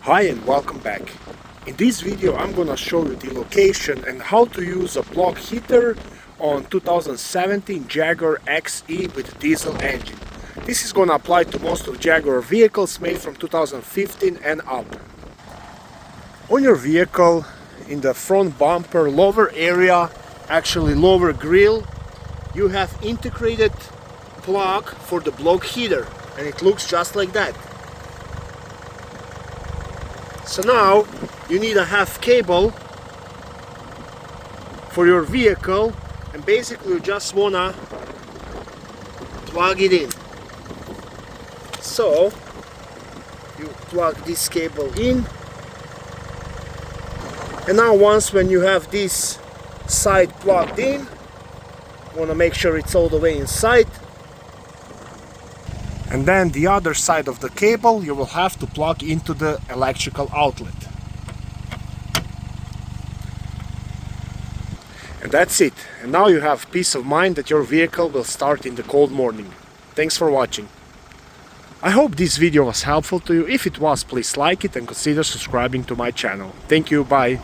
Hi and welcome back. In this video I'm gonna show you the location and how to use a block heater on 2017 Jaguar Xe with diesel engine. This is gonna apply to most of Jaguar vehicles made from 2015 and up. On your vehicle, in the front bumper lower area, actually lower grille, you have integrated plug for the block heater, and it looks just like that. So now you need a half cable for your vehicle, and basically you just wanna plug it in. So you plug this cable in, and now when you have this side plugged in, you wanna make sure it's all the way inside. And then the other side of the cable you will have to plug into the electrical outlet. And that's it. And now you have peace of mind that your vehicle will start in the cold morning. Thanks for watching. I hope this video was helpful to you. If it was, please like it and consider subscribing to my channel. Thank you, bye.